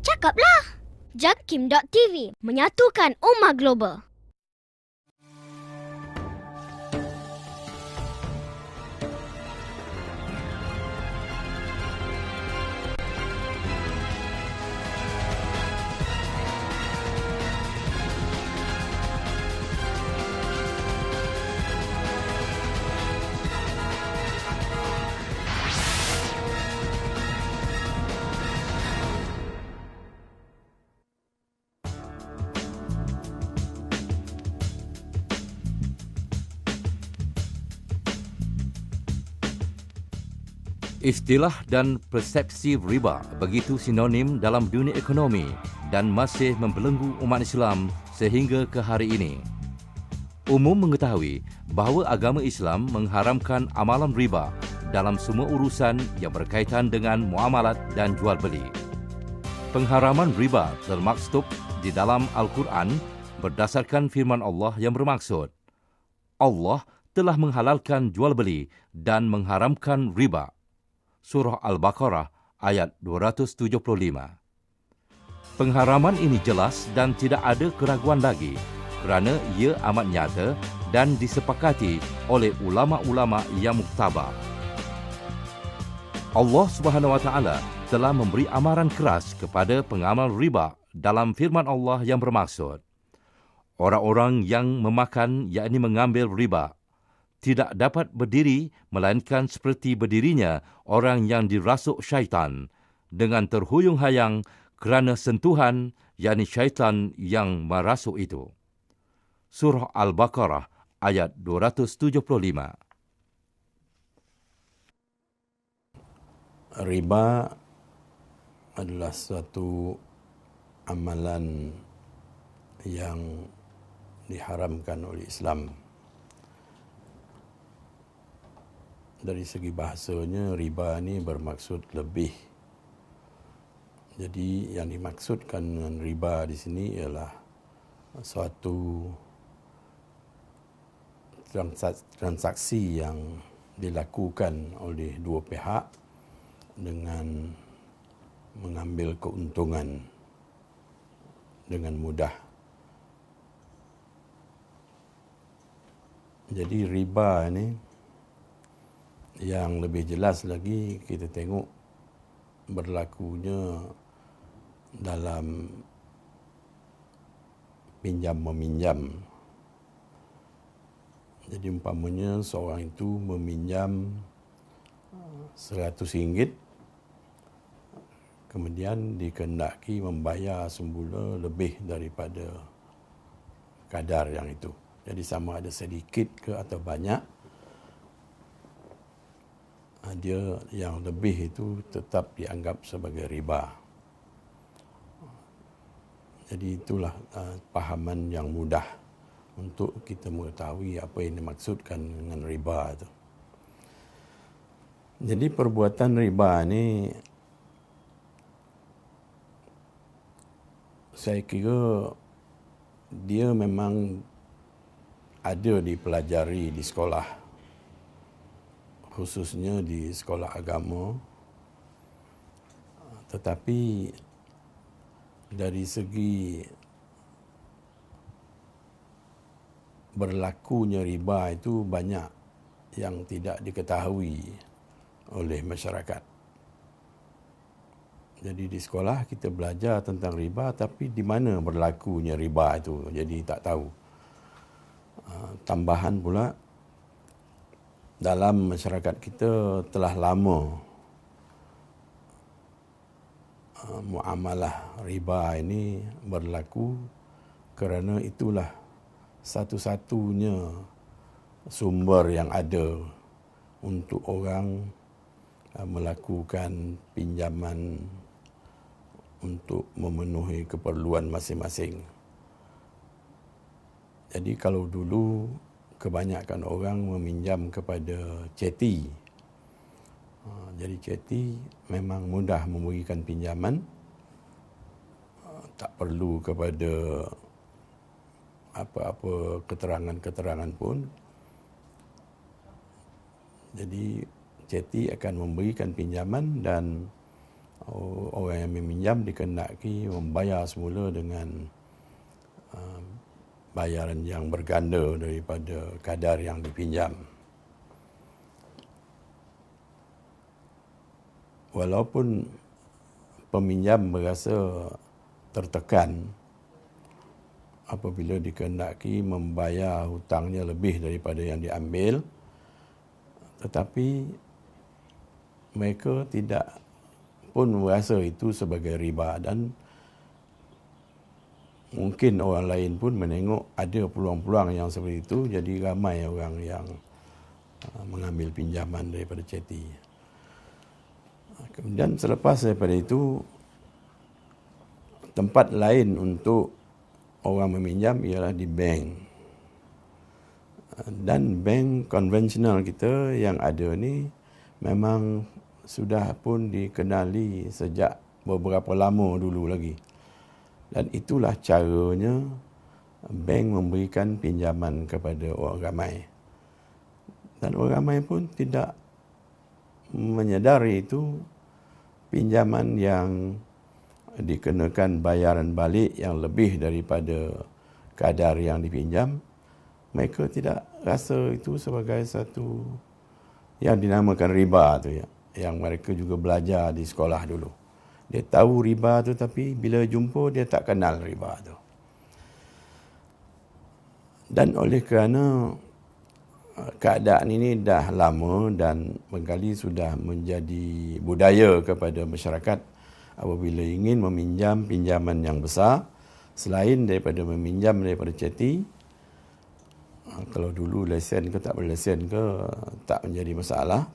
Cakaplah! Jakim.tv menyatukan ummah global. Istilah dan persepsi riba begitu sinonim dalam dunia ekonomi dan masih membelenggu umat Islam sehingga ke hari ini. Umum mengetahui bahawa agama Islam mengharamkan amalan riba dalam semua urusan yang berkaitan dengan muamalat dan jual beli. Pengharaman riba termaktub di dalam Al-Quran berdasarkan firman Allah yang bermaksud, Allah telah menghalalkan jual beli dan mengharamkan riba. Surah Al-Baqarah ayat 275. Pengharaman ini jelas dan tidak ada keraguan lagi kerana ia amat nyata dan disepakati oleh ulama-ulama yang muktabar. Allah Subhanahu Wa Taala telah memberi amaran keras kepada pengamal riba dalam firman Allah yang bermaksud, orang-orang yang memakan yakni mengambil riba tidak dapat berdiri melainkan seperti berdirinya orang yang dirasuk syaitan dengan terhuyung-hayang kerana sentuhan yakni syaitan yang merasuk itu. Surah Al-Baqarah ayat 275. Riba adalah suatu amalan yang diharamkan oleh Islam. Dari segi bahasanya, riba ni bermaksud lebih. Jadi yang dimaksudkan dengan riba di sini ialah suatu transaksi yang dilakukan oleh dua pihak dengan mengambil keuntungan dengan mudah. Jadi riba ni yang lebih jelas lagi kita tengok berlakunya dalam pinjam-meminjam. Jadi umpamanya seorang itu meminjam RM100, kemudian dikehendaki membayar semula lebih daripada kadar yang itu. Jadi sama ada sedikit ke atau banyak, dia yang lebih itu tetap dianggap sebagai riba. Jadi itulah pahaman yang mudah untuk kita mengetahui apa yang dimaksudkan dengan riba itu. Jadi perbuatan riba ni saya kira dia memang ada dipelajari di sekolah, khususnya di sekolah agama, tetapi dari segi berlakunya riba itu banyak yang tidak diketahui oleh masyarakat. Jadi di sekolah kita belajar tentang riba, tapi di mana berlakunya riba itu, jadi tak tahu. Tambahan pula, dalam masyarakat kita telah lama muamalah riba ini berlaku kerana itulah satu-satunya sumber yang ada untuk orang melakukan pinjaman untuk memenuhi keperluan masing-masing. Jadi kalau dulu kebanyakan orang meminjam kepada ceti. Jadi ceti memang mudah memberikan pinjaman, tak perlu kepada apa-apa keterangan-keterangan pun. Jadi ceti akan memberikan pinjaman dan orang yang meminjam dikehendaki membayar semula dengan bayaran yang berganda daripada kadar yang dipinjam. Walaupun peminjam merasa tertekan apabila dikehendaki membayar hutangnya lebih daripada yang diambil, tetapi mereka tidak pun merasa itu sebagai riba, dan mungkin orang lain pun menengok ada peluang-peluang yang seperti itu, jadi ramai orang yang mengambil pinjaman daripada ceti. Kemudian selepas daripada itu, tempat lain untuk orang meminjam ialah di bank. Dan bank konvensional kita yang ada ni memang sudah pun dikenali sejak beberapa lama dulu lagi. Dan itulah caranya bank memberikan pinjaman kepada orang ramai. Dan orang ramai pun tidak menyedari itu pinjaman yang dikenakan bayaran balik yang lebih daripada kadar yang dipinjam. Mereka tidak rasa itu sebagai satu yang dinamakan riba tu ya, yang mereka juga belajar di sekolah dulu. Dia tahu riba tu, tapi bila jumpa dia tak kenal riba tu. Dan oleh kerana keadaan ini dah lama dan barangkali sudah menjadi budaya kepada masyarakat, apabila ingin meminjam pinjaman yang besar, selain daripada meminjam daripada ceti, kalau dulu lesen ke tak berlesen ke tak menjadi masalah,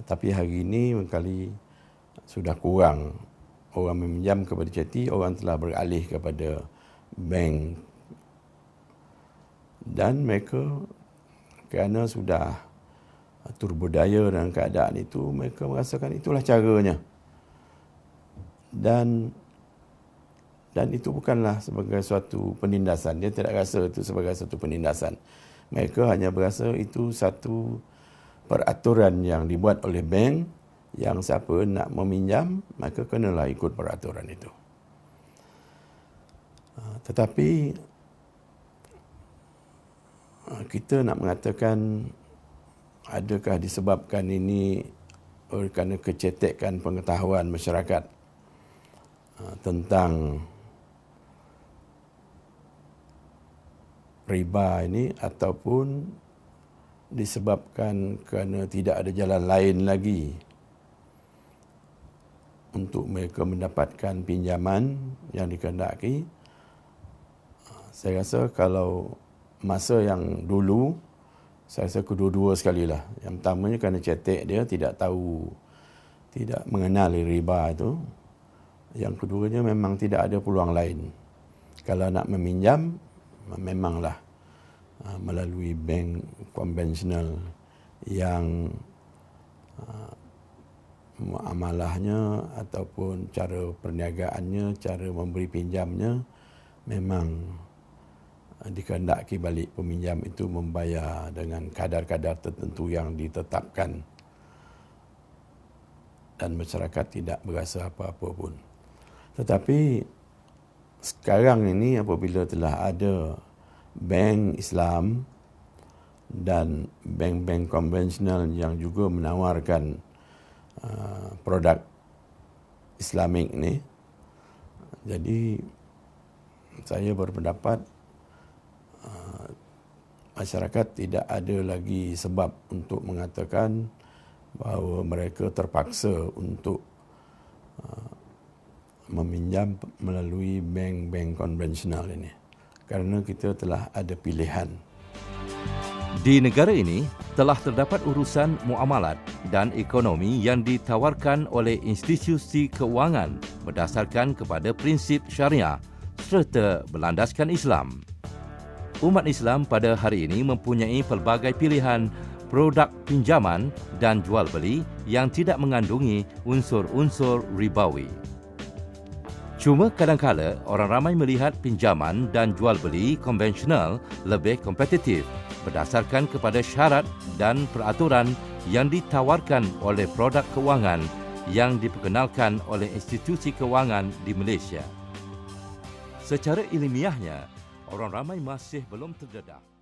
tapi hari ini barangkali sudah kurang orang meminjam kepada ceti, orang telah beralih kepada bank. Dan mereka kerana sudah terbudaya dengan keadaan itu, mereka merasakan itulah caranya. Dan itu bukanlah sebagai suatu penindasan. Dia tidak rasa itu sebagai suatu penindasan. Mereka hanya berasa itu satu peraturan yang dibuat oleh bank, yang siapa nak meminjam, maka kenalah ikut peraturan itu. Tetapi kita nak mengatakan adakah disebabkan ini kerana kecetekan pengetahuan masyarakat tentang riba ini, ataupun disebabkan kerana tidak ada jalan lain lagi untuk mereka mendapatkan pinjaman yang dikehendaki. Saya rasa kalau masa yang dulu, saya rasa kedua-dua sekali lah. Yang pertamanya kerana cetek dia tidak tahu, tidak mengenali riba itu. Yang keduanya memang tidak ada peluang lain. Kalau nak meminjam, memanglah melalui bank konvensional yang muamalahnya ataupun cara perniagaannya, cara memberi pinjamnya memang dikehendaki balik peminjam itu membayar dengan kadar-kadar tertentu yang ditetapkan, dan masyarakat tidak berasa apa-apa pun. Tetapi sekarang ini apabila telah ada bank Islam dan bank-bank konvensional yang juga menawarkan produk Islamik ini, jadi saya berpendapat masyarakat tidak ada lagi sebab untuk mengatakan bahawa mereka terpaksa untuk meminjam melalui bank-bank konvensional ini, kerana kita telah ada pilihan. Di negara ini telah terdapat urusan muamalat dan ekonomi yang ditawarkan oleh institusi keuangan berdasarkan kepada prinsip syariah serta berlandaskan Islam. Umat Islam pada hari ini mempunyai pelbagai pilihan produk pinjaman dan jual beli yang tidak mengandungi unsur-unsur ribawi. Cuma kadang-kala orang ramai melihat pinjaman dan jual beli konvensional lebih kompetitif berdasarkan kepada syarat dan peraturan yang ditawarkan oleh produk keuangan yang diperkenalkan oleh institusi kewangan di Malaysia. Secara ilmiahnya, orang ramai masih belum terdedah